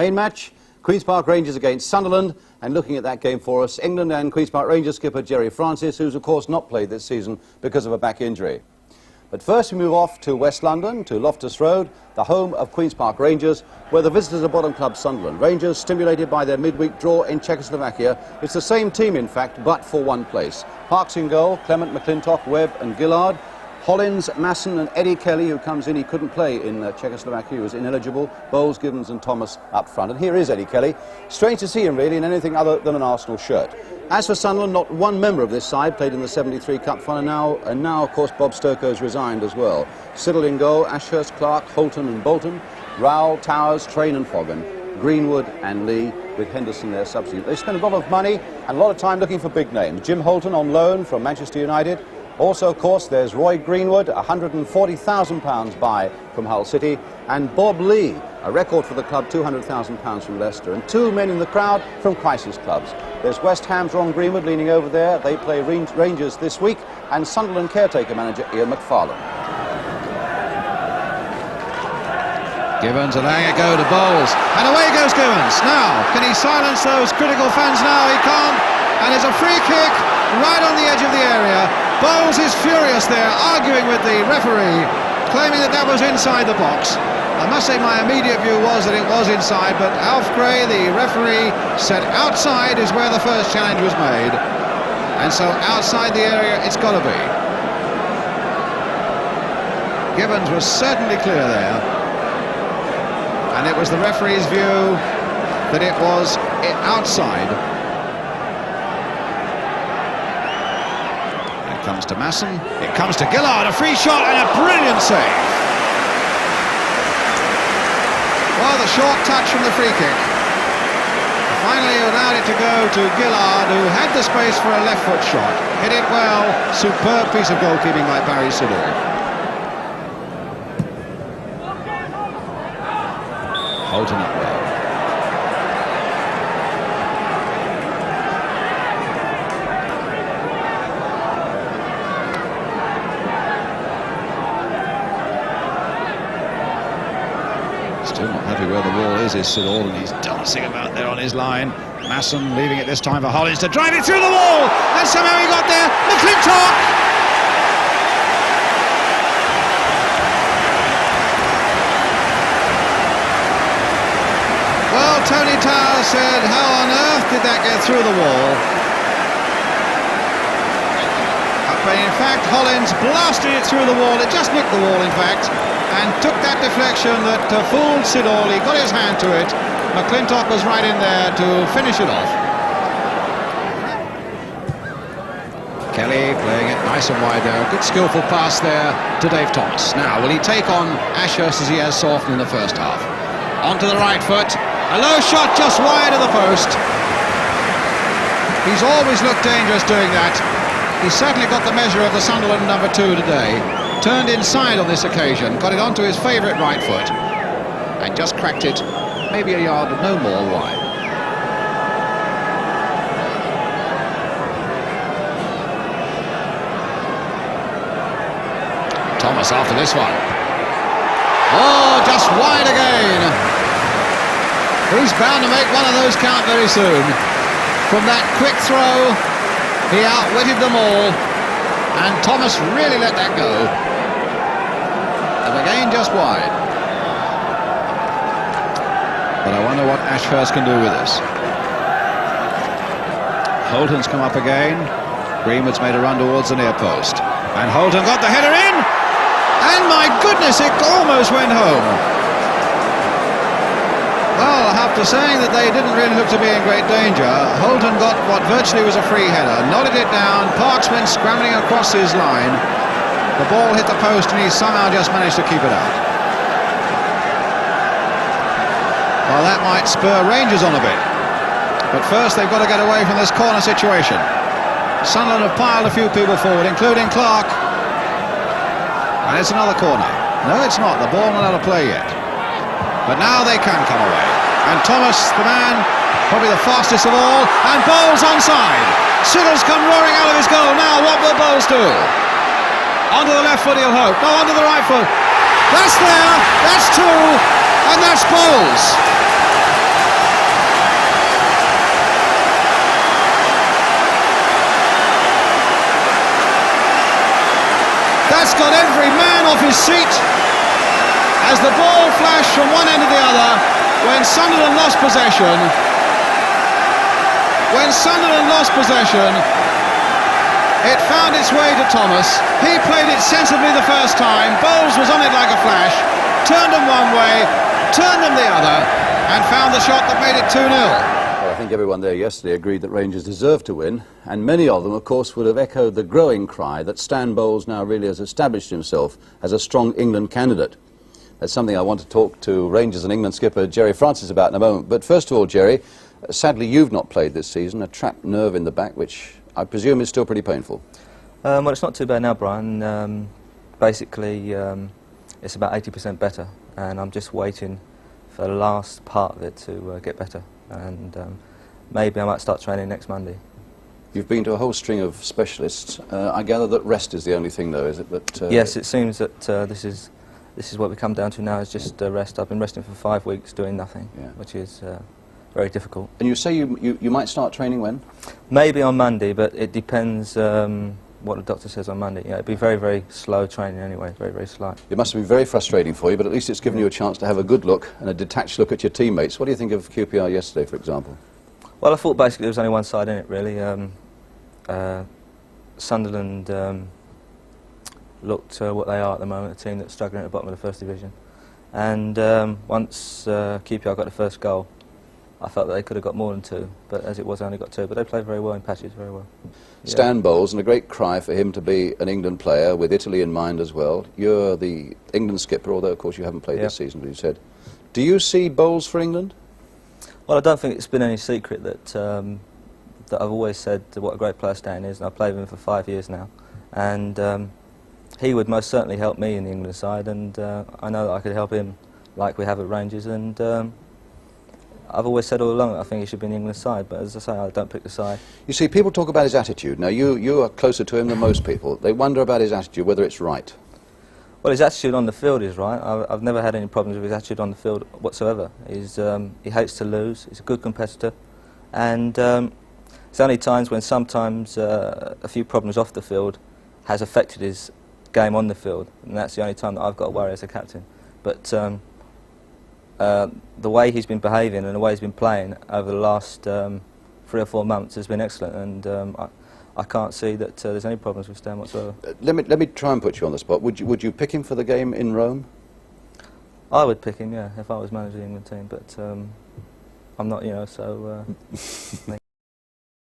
main match, Queen's Park Rangers against Sunderland. And looking at that game for us, England and Queen's Park Rangers skipper Jerry Francis, who's of course not played this season because of a back injury. But first we move off to West London, to Loftus Road, the home of Queen's Park Rangers, where the visitors are bottom club Sunderland. Rangers, stimulated by their midweek draw in Czechoslovakia. It's the same team, in fact, but for one place. Parks in goal, Clement, McClintock, Webb and Gillard. Hollins, Masson and Eddie Kelly, who comes in, he couldn't play in Czechoslovakia, he was ineligible. Bowles, Gibbons and Thomas up front. And here is Eddie Kelly. Strange to see him really in anything other than an Arsenal shirt. As for Sunderland, not one member of this side played in the 73 Cup final, and now of course Bob Stokoe's resigned as well. Siddle in goal, Ashurst, Clark, Holton and Bolton, Rowell, Towers, Train and Foggen, Greenwood and Lee, with Henderson their substitute. They spent a lot of money and a lot of time looking for big names. Jim Holton on loan from Manchester United. Also, of course, there's Roy Greenwood, £140,000 buy from Hull City, and Bob Lee, a record for the club, £200,000 from Leicester, and two men in the crowd from crisis clubs. There's West Ham's Ron Greenwood leaning over there. They play Rangers this week, and Sunderland caretaker manager Ian McFarlane. Gibbons allowing it go to Bowles, and away goes Gibbons. Now, can he silence those critical fans now? He can't, and it's a free kick right on the edge of the area. Bowles is furious there, arguing with the referee, claiming that that was inside the box. I must say my immediate view was that it was inside, but Alf Gray, the referee, said outside is where the first challenge was made. And so outside the area it's got to be. Gibbons was certainly clear there. And it was the referee's view that it was outside. It comes to Masson, it comes to Gillard, a free shot and a brilliant save. Well, the short touch from the free kick. Finally allowed it to go to Gillard, who had the space for a left foot shot. Hit it well, superb piece of goalkeeping by Barry Siddle. Holton up well. Still not happy where the wall is Siddle, and he's dancing about there on his line. Masson leaving it this time for Hollins to drive it through the wall, and somehow he got there. McClintock! Well, Tony Towers said, how on earth did that get through the wall? But in fact, Hollins blasted it through the wall. It just nicked the wall, in fact, and took that deflection that fooled Siddle. He got his hand to it. McClintock was right in there to finish it off. Kelly playing it nice and wide there. A good skillful pass there to Dave Thomas. Now, will he take on Ashurst as he has so often in the first half? Onto the right foot. A low shot just wide of the post. He's always looked dangerous doing that. He's certainly got the measure of the Sunderland number 2 today. Turned inside on this occasion, got it onto his favourite right foot, and just cracked it maybe a yard, no more, wide. Thomas after this one. Oh, just wide again. He's bound to make one of those count very soon. From that quick throw, he outwitted them all, and Thomas really let that go. And again, just wide. But I wonder what Ashurst can do with this. Holton's come up again. Greenwood's made a run towards the near post, and Holton got the header in, and my goodness, it almost went home. Well, after saying that they didn't really look to be in great danger, Holton got what virtually was a free header, nodded it down, Parks went scrambling across his line, the ball hit the post and he somehow just managed to keep it out. Well, that might spur Rangers on a bit, but first they've got to get away from this corner situation. Sunderland have piled a few people forward, including Clark, and it's another corner. No, it's not, the ball not out of play yet. But now they can come away. And Thomas, the man, probably the fastest of all, and Bowles onside. Siddle's come roaring out of his goal. Now what will Bowles do? Onto the left foot he'll hope. No, onto the right foot. That's there, that's two, and that's Bowles. off his seat as the ball flashed from one end to the other when Sunderland lost possession. When Sunderland lost possession, it found its way to Thomas. He played it sensibly the first time. Bowles was on it like a flash, turned them one way, turned them the other, and found the shot that made it 2-0. Well, I think everyone there yesterday agreed that Rangers deserved to win, and many of them, of course, would have echoed the growing cry that Stan Bowles now really has established himself as a strong England candidate. That's something I want to talk to Rangers and England skipper Jerry Francis about in a moment. But first of all, Jerry, sadly you've not played this season, a trapped nerve in the back, which I presume is still pretty painful. Well, it's not too bad now, Brian. Basically, it's about 80% better, and I'm just waiting for the last part of it to get better. And maybe I might start training next Monday. You've been to a whole string of specialists. I gather that rest is the only thing, though, is it? That, yes, it seems that this is what we come down to now, is just rest. I've been resting for 5 weeks doing nothing, yeah, which is very difficult. And you say you might start training when? Maybe on Monday, but it depends what the doctor says on Monday. Yeah, it'd be very, very slow training anyway, very, very slow. It must have been very frustrating for you, but at least it's given you a chance to have a good look and a detached look at your teammates. What do you think of QPR yesterday, for example? Well, I thought basically there was only one side in it, really. Sunderland looked what they are at the moment, a team that's struggling at the bottom of the first division. And once QPR got the first goal, I felt that they could have got more than two, but as it was, I only got two. But they played very well in patches, very well. Yeah. Stan Bowles, and a great cry for him to be an England player with Italy in mind as well. You're the England skipper, although of course you haven't played this season, as you said. Do you see Bowles for England? Well, I don't think it's been any secret that that I've always said what a great player Stan is, and I've played with him for 5 years now. And he would most certainly help me in the England side, and I know that I could help him like we have at Rangers. And I've always said all along that I think he should be in the England side, but as I say, I don't pick the side. You see, people talk about his attitude. Now, you are closer to him than most people. They wonder about his attitude, whether it's right. Well, his attitude on the field is right. I've never had any problems with his attitude on the field whatsoever. He hates to lose. He's a good competitor, and it's only times when sometimes a few problems off the field has affected his game on the field, and that's the only time that I've got to worry as a captain. But the way he's been behaving and the way he's been playing over the last 3 or 4 months has been excellent, and I can't see that there's any problems with Stan whatsoever. Let me try and put you on the spot. Would you pick him for the game in Rome? I would pick him, yeah, if I was managing the England team, but I'm not, you know, so...